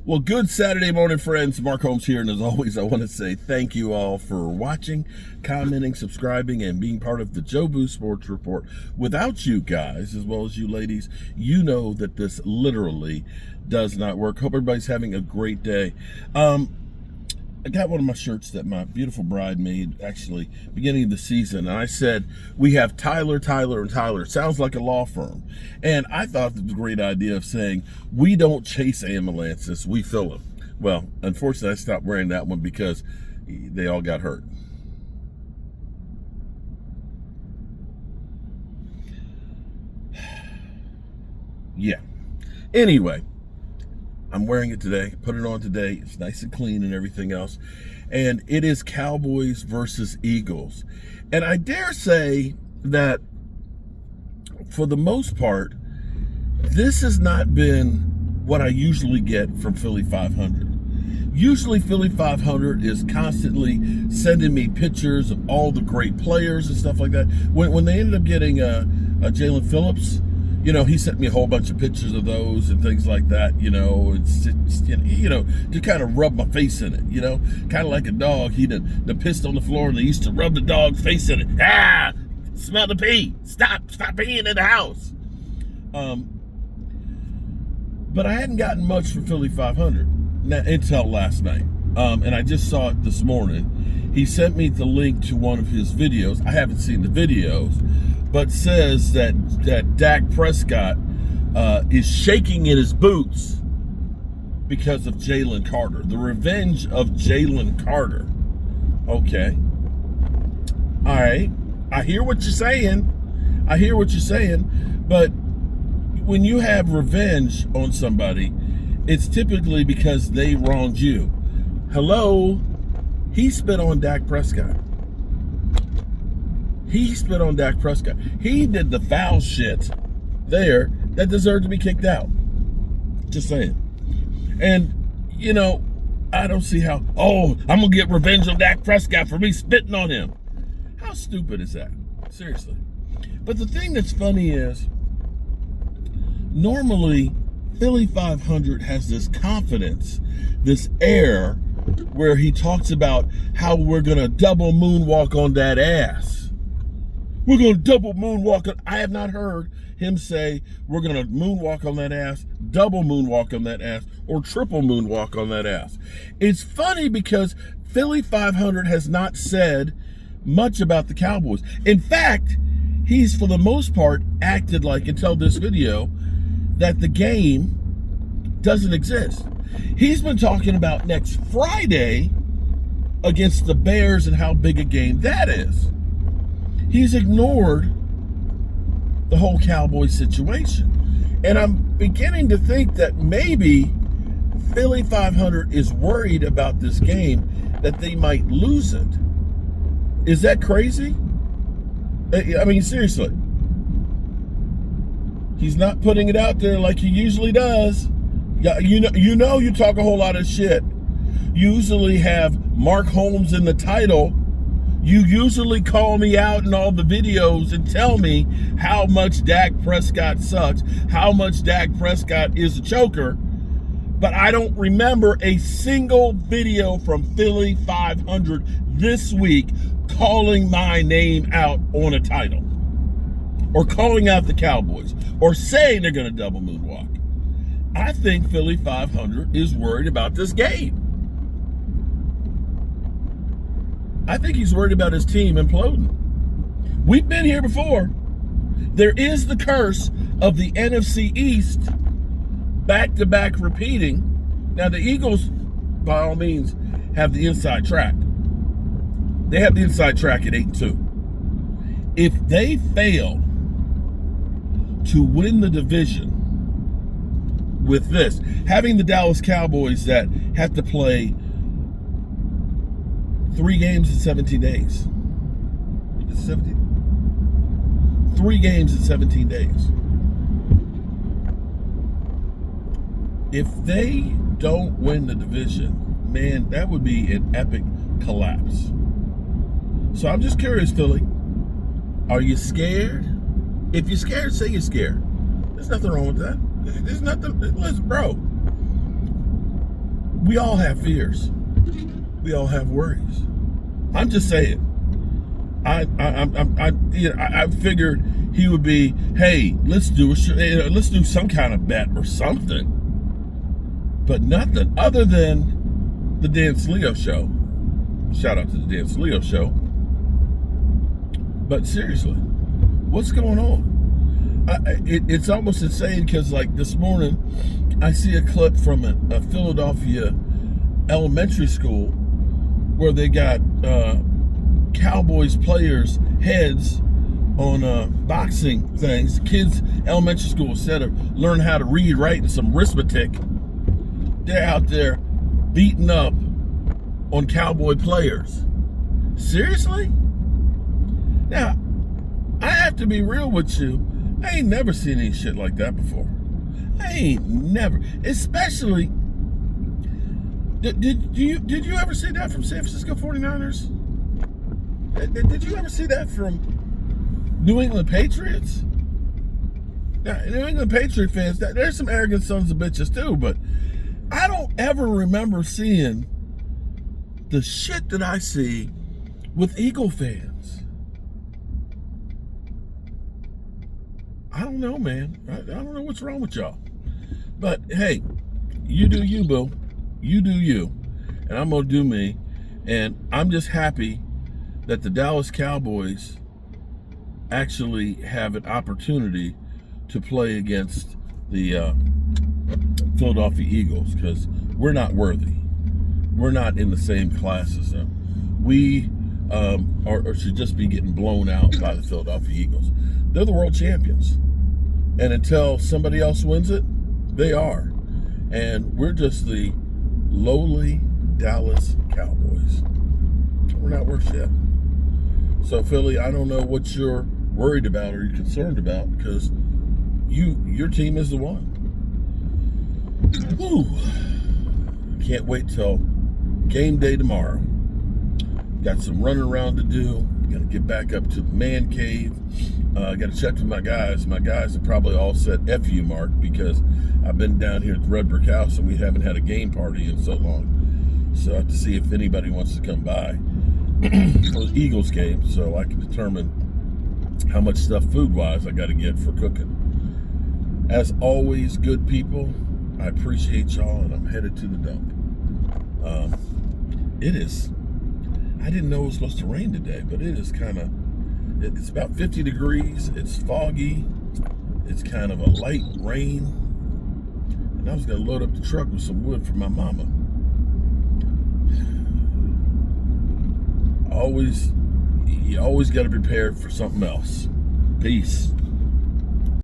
Well, good Saturday morning, friends. Mark Holmes here, and as always, I want to say thank you all for watching, commenting, subscribing, and being part of the Joe Boo Sports Report. Without you guys, as well as you ladies, you know that this literally does not work. Hope everybody's having a great day. I got one of my shirts that my beautiful bride made, actually, beginning of the season, and I said, we have Tyler, and Tyler. It sounds like a law firm. And I thought it was a great idea of saying, we don't chase ambulances, we fill them. Well, unfortunately, I stopped wearing that one because they all got hurt. Yeah. Anyway. I'm wearing it today, put it on today. It's nice and clean and everything else. And it is Cowboys versus Eagles. And I dare say that for the most part, this has not been what I usually get from Philly.500. Usually Philly.500 is constantly sending me pictures of all the great players and stuff like that. When they ended up getting a Jalen Phillips, you know, he sent me a whole bunch of pictures of those and things like that, to kind of rub my face in it, kind of like a dog. He done pissed on the floor and they used to rub the dog's face in it. Ah, smell the pee. Stop peeing in the house. But I hadn't gotten much from Philly.500 until last night. And I just saw it this morning. He sent me the link to one of his videos. I haven't seen the videos, but says that Dak Prescott is shaking in his boots because of Jalen Carter. The revenge of Jalen Carter. Okay. All right. I hear what you're saying. But when you have revenge on somebody, it's typically because they wronged you. Hello? He spit on Dak Prescott. He did the foul shit there that deserved to be kicked out. Just saying. And, I don't see how, I'm going to get revenge on Dak Prescott for me spitting on him. How stupid is that? Seriously. But the thing that's funny is, normally, Philly.500 has this confidence, this air, where he talks about how we're going to double moonwalk on that ass. We're going to double moonwalk. I have not heard him say we're going to moonwalk on that ass, double moonwalk on that ass, or triple moonwalk on that ass. It's funny because Philly.500 has not said much about the Cowboys. In fact, he's for the most part acted like, until this video, that the game doesn't exist. He's been talking about next Friday against the Bears and how big a game that is. He's ignored the whole Cowboys situation. And I'm beginning to think that maybe Philly.500 is worried about this game, that they might lose it. Is that crazy? I mean, seriously. He's not putting it out there like he usually does. You talk a whole lot of shit. You usually have Mark Holmes in the title. You usually call me out in all the videos and tell me how much Dak Prescott sucks, how much Dak Prescott is a choker, but I don't remember a single video from Philly.500 this week calling my name out on a title, or calling out the Cowboys, or saying they're going to double moonwalk. I think Philly.500 is worried about this game. I think he's worried about his team imploding. We've been here before. There is the curse of the NFC East back-to-back repeating. Now, the Eagles, by all means, have the inside track. They have the inside track at 8-2. If they fail to win the division with this, having the Dallas Cowboys that have to play 3 games in 17 days. 3 games in 17 days. If they don't win the division, man, that would be an epic collapse. So I'm just curious, Philly. Are you scared? If you're scared, say you're scared. There's nothing wrong with that. There's nothing. Listen, bro. we all have fears. We all have worries. I'm just saying. I figured he would be, hey, let's do some kind of bet or something, but nothing other than the Dan Leo show. Shout out to the Dan Leo show. But seriously, what's going on? It's almost insane because, like, this morning, I see a clip from a Philadelphia elementary school where they got Cowboys players' heads on boxing things. Kids, elementary school, instead of learning how to read, write, and some arithmetic, they're out there beating up on Cowboy players. Seriously? Now, I have to be real with you. I ain't never seen any shit like that before. I ain't never. Especially, did you ever see that from San Francisco 49ers? Did you ever see that from New England Patriots? Now, New England Patriot fans, there's some arrogant sons of bitches too, but I don't ever remember seeing the shit that I see with Eagle fans. I don't know, man. I don't know what's wrong with y'all. But hey, you do you, boo. You do you. And I'm going to do me. And I'm just happy that the Dallas Cowboys actually have an opportunity to play against the Philadelphia Eagles, because we're not worthy. We're not in the same class as them. We or should just be getting blown out by the Philadelphia Eagles. They're the world champions. And until somebody else wins it, they are. And we're just the lowly Dallas Cowboys. We're not worth shit. So, Philly, I don't know what you're worried about or you're concerned about, because your team is the one. Whew. Can't wait till game day tomorrow. Got some running around to do. Got to get back up to the man cave. Got to check with my guys. My guys have probably all said F you, Mark, because I've been down here at the Red Brick House and we haven't had a game party in so long. So I have to see if anybody wants to come by for the Eagles game, so I can determine how much stuff food-wise I got to get for cooking. As always, good people, I appreciate y'all, and I'm headed to the dump. It is, I didn't know it was supposed to rain today, but it is kind of, it's about 50 degrees, it's foggy, it's kind of a light rain, and I was going to load up the truck with some wood for my mama. You always got to prepare for something else. Peace.